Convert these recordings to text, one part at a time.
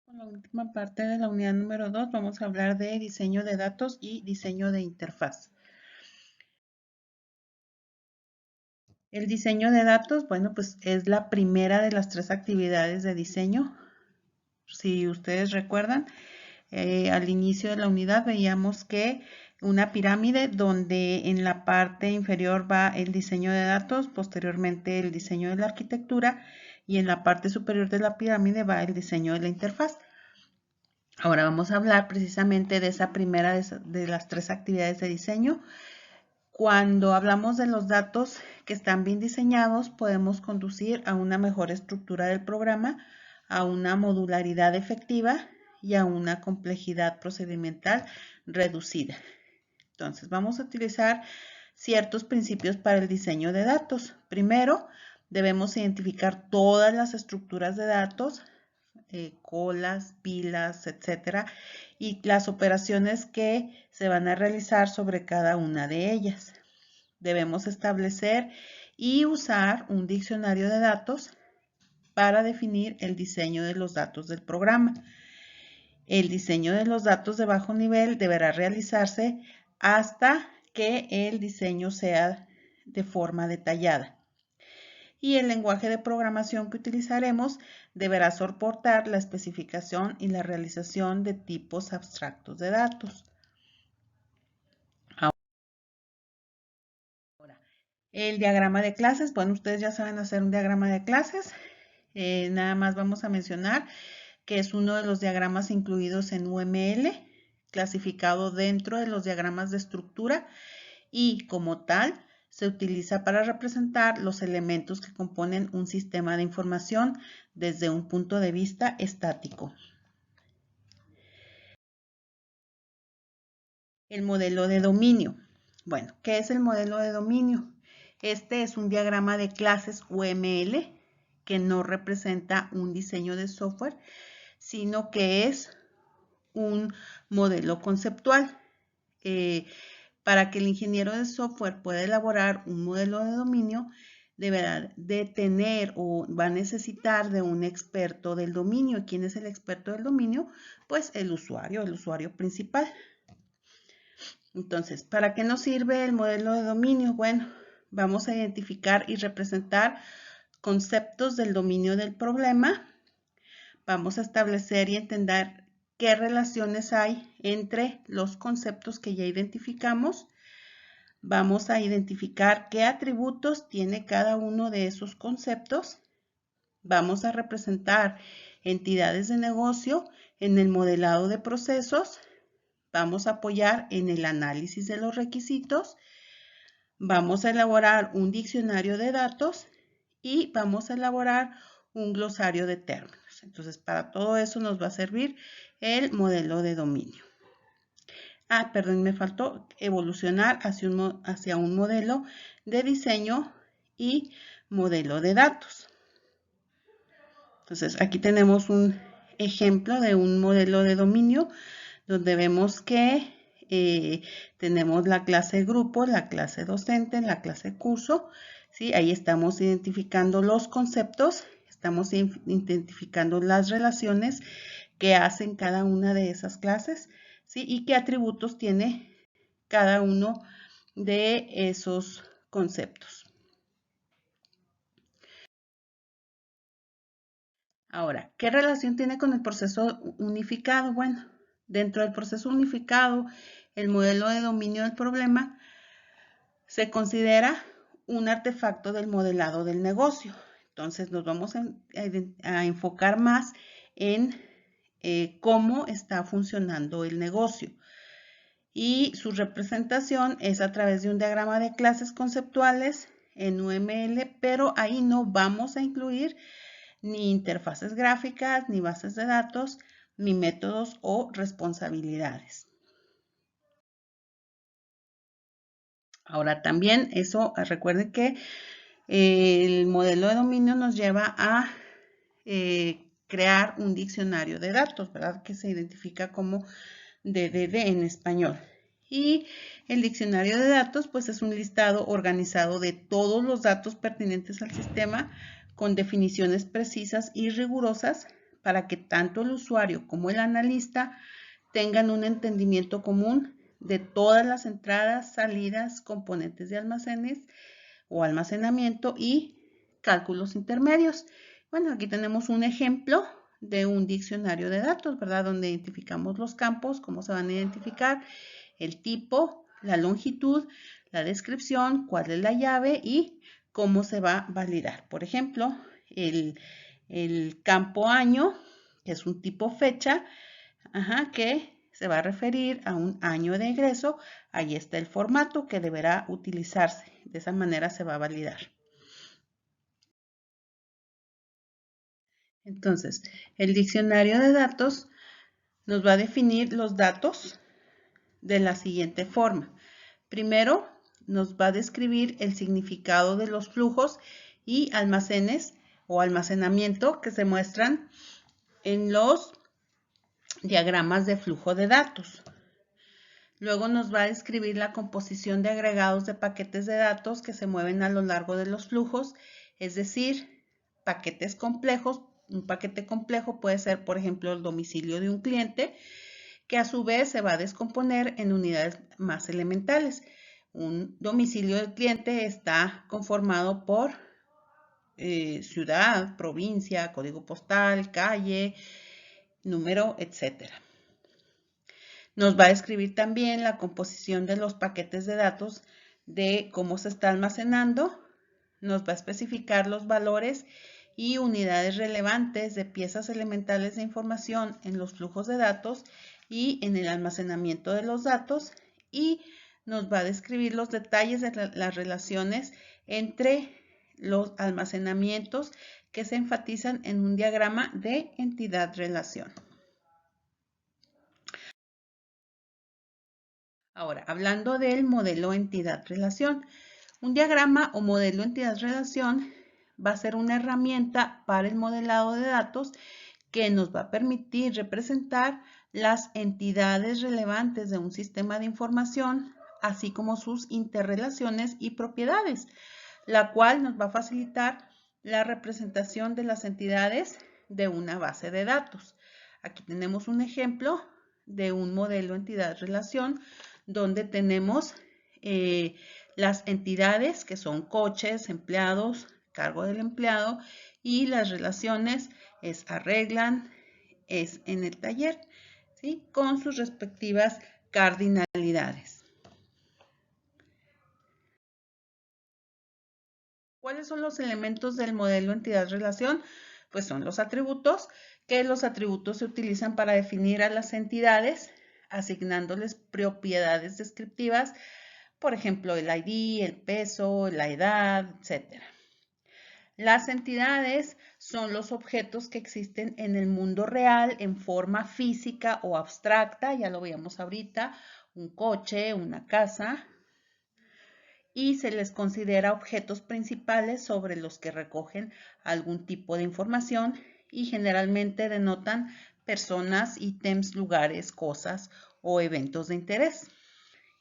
Con la última parte de la unidad número 2 vamos a hablar de diseño de datos y diseño de interfaz. El diseño de datos, bueno, pues es la primera de las tres actividades de diseño. Si ustedes recuerdan, al inicio de la unidad veíamos que una pirámide donde en la parte inferior va el diseño de datos, posteriormente el diseño de la arquitectura y en la parte superior de la pirámide va el diseño de la interfaz. Ahora vamos a hablar precisamente de esa primera de las tres actividades de diseño. Cuando hablamos de los datos que están bien diseñados, podemos conducir a una mejor estructura del programa, a una modularidad efectiva y a una complejidad procedimental reducida. Entonces, vamos a utilizar ciertos principios para el diseño de datos. Primero, debemos identificar todas las estructuras de datos, colas, pilas, etcétera, y las operaciones que se van a realizar sobre cada una de ellas. Debemos establecer y usar un diccionario de datos para definir el diseño de los datos del programa. El diseño de los datos de bajo nivel deberá realizarse hasta que el diseño sea de forma detallada. Y el lenguaje de programación que utilizaremos deberá soportar la especificación y la realización de tipos abstractos de datos. Ahora, el diagrama de clases, bueno, ustedes ya saben hacer un diagrama de clases. Nada más vamos a mencionar que es uno de los diagramas incluidos en UML, clasificado dentro de los diagramas de estructura y como tal se utiliza para representar los elementos que componen un sistema de información desde un punto de vista estático. El modelo de dominio. Bueno, ¿qué es el modelo de dominio? Este es un diagrama de clases UML que no representa un diseño de software, sino que es un modelo conceptual. Para que el ingeniero de software pueda elaborar un modelo de dominio, deberá de tener o va a necesitar de un experto del dominio. ¿Quién es el experto del dominio? Pues el usuario principal. Entonces, ¿para qué nos sirve el modelo de dominio? Bueno, vamos a identificar y representar conceptos del dominio del problema. Vamos a establecer y entender qué relaciones hay entre los conceptos que ya identificamos. Vamos a identificar qué atributos tiene cada uno de esos conceptos. Vamos a representar entidades de negocio en el modelado de procesos. Vamos a apoyar en el análisis de los requisitos. Vamos a elaborar un diccionario de datos y vamos a elaborar un glosario de términos. Entonces, para todo eso nos va a servir el modelo de dominio. Perdón, me faltó evolucionar hacia un modelo de diseño y modelo de datos. Entonces, aquí tenemos un ejemplo de un modelo de dominio donde vemos que tenemos la clase grupo, la clase docente, la clase curso. ¿Sí? Ahí estamos identificando los conceptos, estamos identificando las relaciones que hacen cada una de esas clases, ¿sí? Y qué atributos tiene cada uno de esos conceptos. Ahora, ¿qué relación tiene con el proceso unificado? Bueno, dentro del proceso unificado, el modelo de dominio del problema se considera un artefacto del modelado del negocio. Entonces, nos vamos a enfocar más en cómo está funcionando el negocio. Y su representación es a través de un diagrama de clases conceptuales en UML, pero ahí no vamos a incluir ni interfaces gráficas, ni bases de datos, ni métodos o responsabilidades. Ahora también eso, recuerden que el modelo de dominio nos lleva a crear un diccionario de datos, ¿verdad? Que se identifica como DDD en español. Y el diccionario de datos, pues es un listado organizado de todos los datos pertinentes al sistema con definiciones precisas y rigurosas para que tanto el usuario como el analista tengan un entendimiento común de todas las entradas, salidas, componentes de almacenes o almacenamiento y cálculos intermedios. Bueno, aquí tenemos un ejemplo de un diccionario de datos, ¿verdad? Donde identificamos los campos, cómo se van a identificar, el tipo, la longitud, la descripción, cuál es la llave y cómo se va a validar. Por ejemplo, el campo año, que es un tipo fecha, que se va a referir a un año de egreso. Ahí está el formato que deberá utilizarse. De esa manera se va a validar. Entonces, el diccionario de datos nos va a definir los datos de la siguiente forma. Primero, nos va a describir el significado de los flujos y almacenes o almacenamiento que se muestran en los diagramas de flujo de datos. Luego nos va a describir la composición de agregados de paquetes de datos que se mueven a lo largo de los flujos, es decir, paquetes complejos. Un paquete complejo puede ser, por ejemplo, el domicilio de un cliente, que a su vez se va a descomponer en unidades más elementales. Un domicilio del cliente está conformado por ciudad, provincia, código postal, calle, número, etc. Nos va a describir también la composición de los paquetes de datos, de cómo se está almacenando. Nos va a especificar los valores y unidades relevantes de piezas elementales de información en los flujos de datos y en el almacenamiento de los datos, y nos va a describir los detalles de las relaciones entre los almacenamientos que se enfatizan en un diagrama de entidad-relación. Ahora, hablando del modelo entidad-relación, un diagrama o modelo entidad-relación va a ser una herramienta para el modelado de datos que nos va a permitir representar las entidades relevantes de un sistema de información, así como sus interrelaciones y propiedades, la cual nos va a facilitar la representación de las entidades de una base de datos. Aquí tenemos un ejemplo de un modelo entidad-relación donde tenemos las entidades que son coches, empleados, cargo del empleado, y las relaciones es arreglan, es en el taller, ¿sí? Con sus respectivas cardinalidades. ¿Cuáles son los elementos del modelo entidad-relación? Pues son los atributos, que los atributos se utilizan para definir a las entidades, asignándoles propiedades descriptivas, por ejemplo, el ID, el peso, la edad, etc. Las entidades son los objetos que existen en el mundo real en forma física o abstracta, ya lo veíamos ahorita, un coche, una casa, y se les considera objetos principales sobre los que recogen algún tipo de información y generalmente denotan personas, ítems, lugares, cosas o eventos de interés.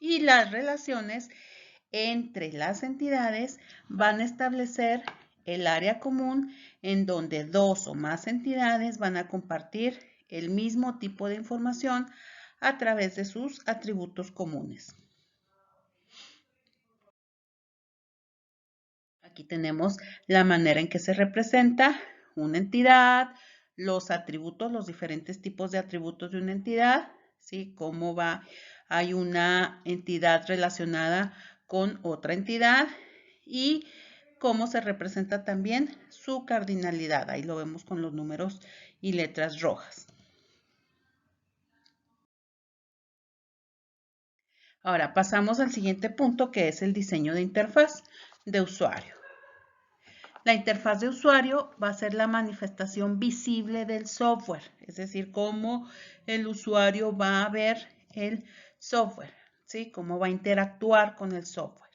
Y las relaciones entre las entidades van a establecer el área común en donde dos o más entidades van a compartir el mismo tipo de información a través de sus atributos comunes. Aquí tenemos la manera en que se representa una entidad, los atributos, los diferentes tipos de atributos de una entidad, ¿sí? Cómo va, hay una entidad relacionada con otra entidad y cómo se representa también su cardinalidad. Ahí lo vemos con los números y letras rojas. Ahora pasamos al siguiente punto, que es el diseño de interfaz de usuario. La interfaz de usuario va a ser la manifestación visible del software, es decir, cómo el usuario va a ver el software, ¿sí? Cómo va a interactuar con el software.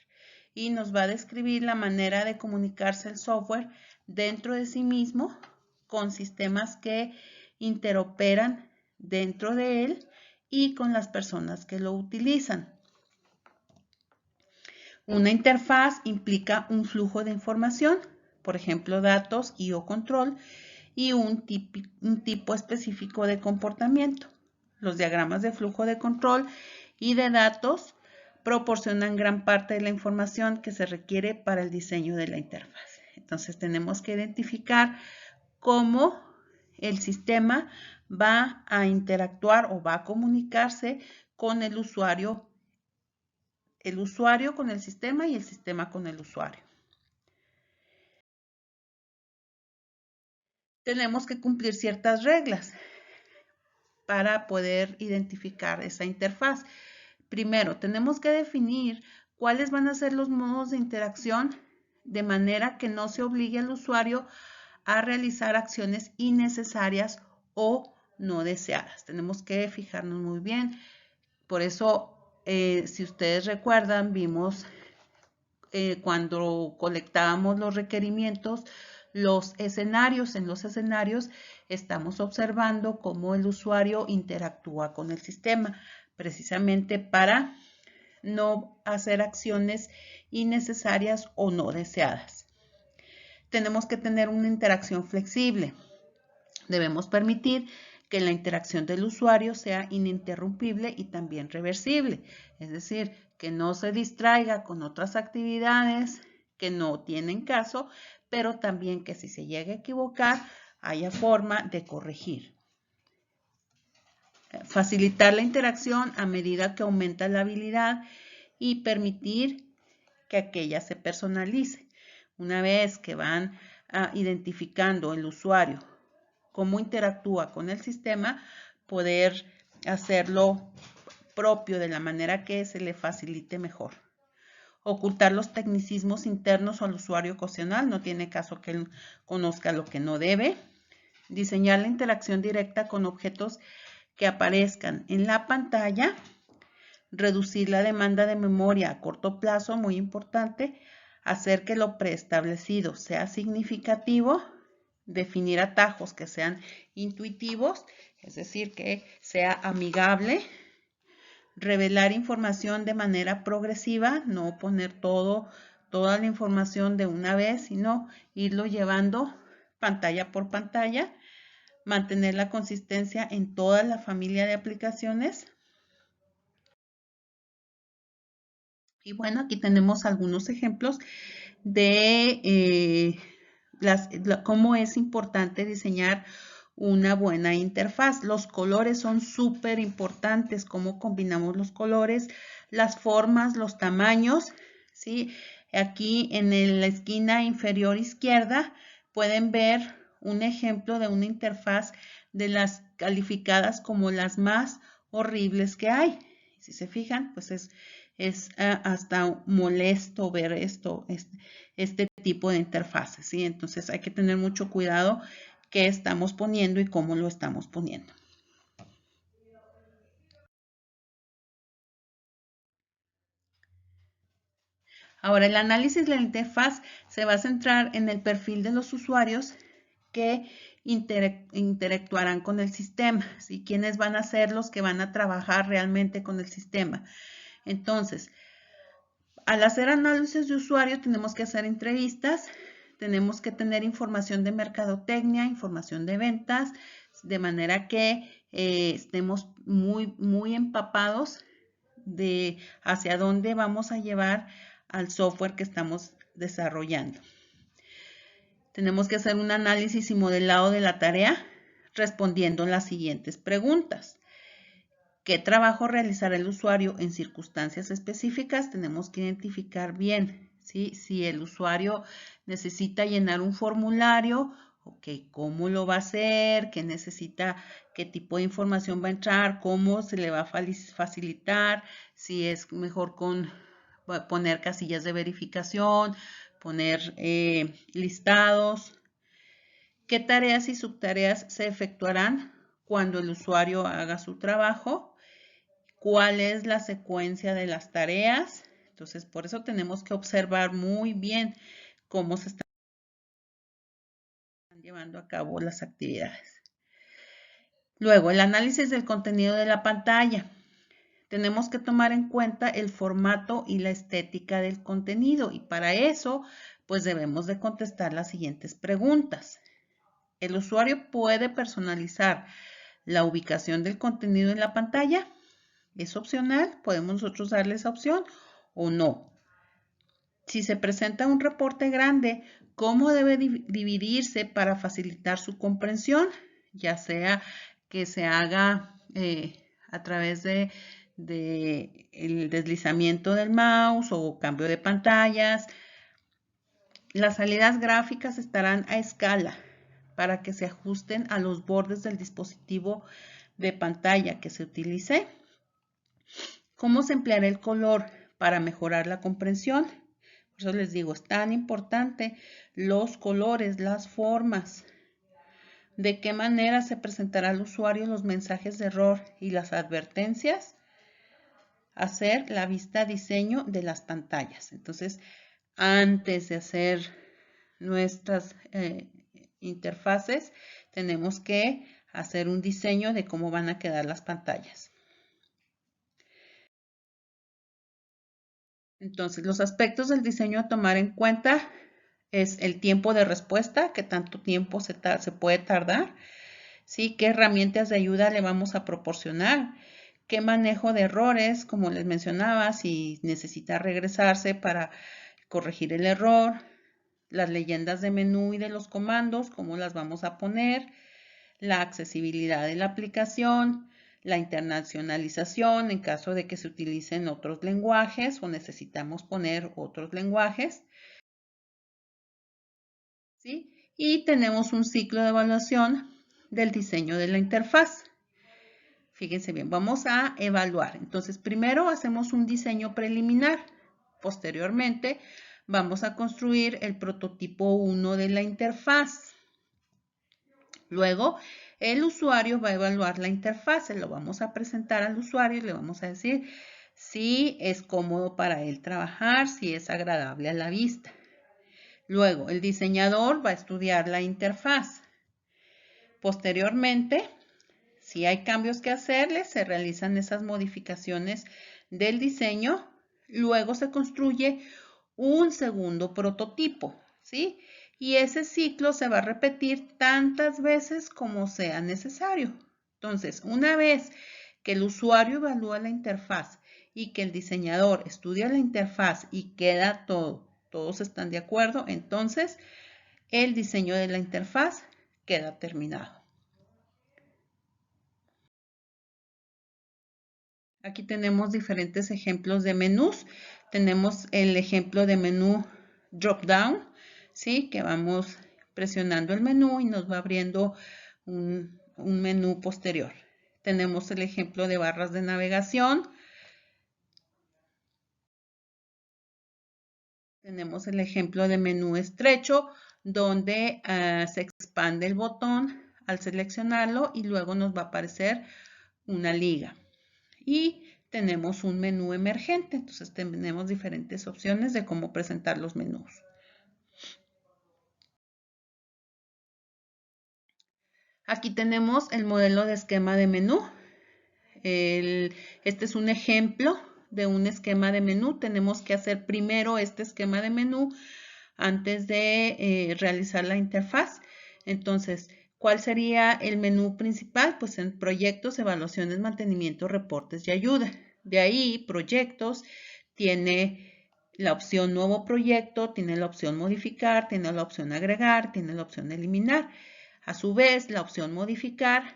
Y nos va a describir la manera de comunicarse el software dentro de sí mismo con sistemas que interoperan dentro de él y con las personas que lo utilizan. Una interfaz implica un flujo de información, por ejemplo, datos y o control, y un tipo específico de comportamiento. Los diagramas de flujo de control y de datos proporcionan gran parte de la información que se requiere para el diseño de la interfaz. Entonces tenemos que identificar cómo el sistema va a interactuar o va a comunicarse con el usuario con el sistema y el sistema con el usuario. Tenemos que cumplir ciertas reglas para poder identificar esa interfaz. Primero, tenemos que definir cuáles van a ser los modos de interacción de manera que no se obligue al usuario a realizar acciones innecesarias o no deseadas. Tenemos que fijarnos muy bien. Por eso, si ustedes recuerdan, vimos cuando colectábamos los requerimientos, los escenarios. En los escenarios estamos observando cómo el usuario interactúa con el sistema, precisamente para no hacer acciones innecesarias o no deseadas. Tenemos que tener una interacción flexible. Debemos permitir que la interacción del usuario sea ininterrumpible y también reversible, es decir, que no se distraiga con otras actividades que no tienen caso, pero también que si se llega a equivocar, haya forma de corregir. Facilitar la interacción a medida que aumenta la habilidad y permitir que aquella se personalice. Una vez que van identificando el usuario cómo interactúa con el sistema, poder hacerlo propio de la manera que se le facilite mejor. Ocultar los tecnicismos internos al usuario ocasional, no tiene caso que él conozca lo que no debe. Diseñar la interacción directa con objetos que aparezcan en la pantalla. Reducir la demanda de memoria a corto plazo, muy importante. Hacer que lo preestablecido sea significativo. Definir atajos que sean intuitivos, es decir, que sea amigable. Revelar información de manera progresiva, no poner toda la información de una vez, sino irlo llevando pantalla por pantalla. Mantener la consistencia en toda la familia de aplicaciones. Y bueno, aquí tenemos algunos ejemplos de cómo es importante diseñar una buena interfaz. Los colores son súper importantes, cómo combinamos los colores, las formas, los tamaños, ¿sí? Aquí en la esquina inferior izquierda pueden ver un ejemplo de una interfaz de las calificadas como las más horribles que hay. Si se fijan, pues es hasta molesto ver este tipo de interfaces, ¿sí? Entonces hay que tener mucho cuidado qué estamos poniendo y cómo lo estamos poniendo. Ahora, el análisis de la interfaz se va a centrar en el perfil de los usuarios que interactuarán con el sistema, ¿sí? ¿Quiénes van a ser los que van a trabajar realmente con el sistema? Entonces, al hacer análisis de usuario tenemos que hacer entrevistas, tenemos que tener información de mercadotecnia, información de ventas, de manera que estemos muy empapados de hacia dónde vamos a llevar al software que estamos desarrollando. Tenemos que hacer un análisis y modelado de la tarea respondiendo las siguientes preguntas. ¿Qué trabajo realizará el usuario en circunstancias específicas? Tenemos que identificar bien, ¿sí? Si el usuario necesita llenar un formulario, okay, ¿cómo lo va a hacer? ¿Qué necesita? ¿Qué tipo de información va a entrar? ¿Cómo se le va a facilitar? Si es mejor poner casillas de verificación, poner listados. ¿Qué tareas y subtareas se efectuarán cuando el usuario haga su trabajo? ¿Cuál es la secuencia de las tareas? Entonces, por eso tenemos que observar muy bien cómo se están llevando a cabo las actividades. Luego, el análisis del contenido de la pantalla. Tenemos que tomar en cuenta el formato y la estética del contenido y para eso, pues debemos de contestar las siguientes preguntas. El usuario puede personalizar la ubicación del contenido en la pantalla. Es opcional, podemos nosotros darle esa opción o no. Si se presenta un reporte grande, ¿cómo debe dividirse para facilitar su comprensión? Ya sea que se haga a través de el deslizamiento del mouse o cambio de pantallas. Las salidas gráficas estarán a escala para que se ajusten a los bordes del dispositivo de pantalla que se utilice. ¿Cómo se empleará el color para mejorar la comprensión? Por eso les digo, es tan importante los colores, las formas. ¿De qué manera se presentará al usuario los mensajes de error y las advertencias? Hacer la vista diseño de las pantallas. Entonces, antes de hacer nuestras interfaces, tenemos que hacer un diseño de cómo van a quedar las pantallas. Entonces, los aspectos del diseño a tomar en cuenta es el tiempo de respuesta, que tanto tiempo se puede tardar, ¿sí? ¿Qué herramientas de ayuda le vamos a proporcionar? ¿Qué manejo de errores? Como les mencionaba, si necesita regresarse para corregir el error, las leyendas de menú y de los comandos, cómo las vamos a poner, la accesibilidad de la aplicación, la internacionalización en caso de que se utilicen otros lenguajes o necesitamos poner otros lenguajes, ¿sí? Y tenemos un ciclo de evaluación del diseño de la interfaz. Fíjense bien, vamos a evaluar. Entonces, primero hacemos un diseño preliminar. Posteriormente, vamos a construir el prototipo 1 de la interfaz. Luego, el usuario va a evaluar la interfaz, se lo vamos a presentar al usuario y le vamos a decir si es cómodo para él trabajar, si es agradable a la vista. Luego, el diseñador va a estudiar la interfaz. Posteriormente, si hay cambios que hacerle, se realizan esas modificaciones del diseño. Luego se construye un segundo prototipo, ¿sí? Y ese ciclo se va a repetir tantas veces como sea necesario. Entonces, una vez que el usuario evalúa la interfaz y que el diseñador estudia la interfaz y queda todos están de acuerdo, entonces el diseño de la interfaz queda terminado. Aquí tenemos diferentes ejemplos de menús. Tenemos el ejemplo de menú drop down, ¿sí? Que vamos presionando el menú y nos va abriendo un menú posterior. Tenemos el ejemplo de barras de navegación. Tenemos el ejemplo de menú estrecho, donde se expande el botón al seleccionarlo y luego nos va a aparecer una liga. Y tenemos un menú emergente, entonces tenemos diferentes opciones de cómo presentar los menús. Aquí tenemos el modelo de esquema de menú. Este es un ejemplo de un esquema de menú. Tenemos que hacer primero este esquema de menú antes de realizar la interfaz. Entonces, ¿cuál sería el menú principal? Pues en proyectos, evaluaciones, mantenimiento, reportes y ayuda. De ahí, proyectos, tiene la opción nuevo proyecto, tiene la opción modificar, tiene la opción agregar, tiene la opción eliminar. A su vez, la opción modificar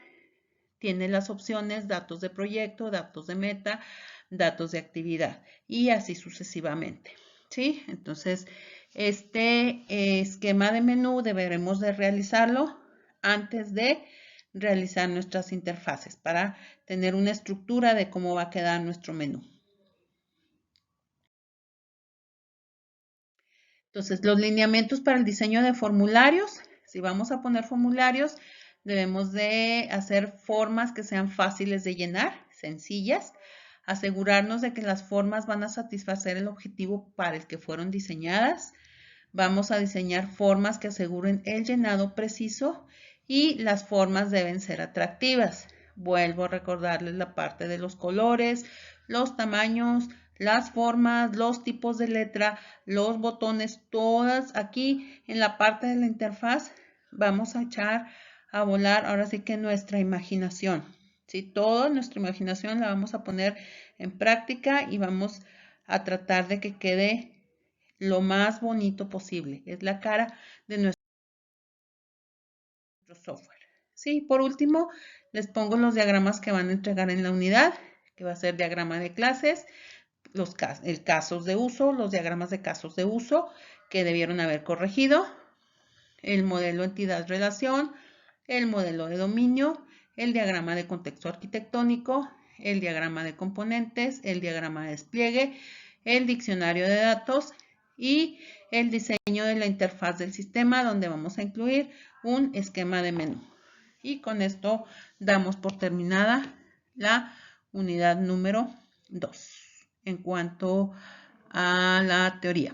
tiene las opciones datos de proyecto, datos de meta, datos de actividad y así sucesivamente. ¿Sí? Entonces, este esquema de menú deberemos de realizarlo antes de realizar nuestras interfaces para tener una estructura de cómo va a quedar nuestro menú. Entonces, los lineamientos para el diseño de formularios. Si vamos a poner formularios, debemos de hacer formas que sean fáciles de llenar, sencillas. Asegurarnos de que las formas van a satisfacer el objetivo para el que fueron diseñadas. Vamos a diseñar formas que aseguren el llenado preciso y las formas deben ser atractivas. Vuelvo a recordarles la parte de los colores, los tamaños, las formas, los tipos de letra, los botones, todas aquí en la parte de la interfaz vamos a echar a volar ahora sí que nuestra imaginación. ¿Sí? Toda nuestra imaginación la vamos a poner en práctica y vamos a tratar de que quede lo más bonito posible. Es la cara de nuestro software. Sí, por último, les pongo los diagramas que van a entregar en la unidad, que va a ser diagrama de clases, los casos de uso, los diagramas de casos de uso que debieron haber corregido, el modelo entidad-relación, el modelo de dominio, el diagrama de contexto arquitectónico, el diagrama de componentes, el diagrama de despliegue, el diccionario de datos y el diseño de la interfaz del sistema, donde vamos a incluir un esquema de menú. Y con esto damos por terminada la unidad número 2 en cuanto a la teoría.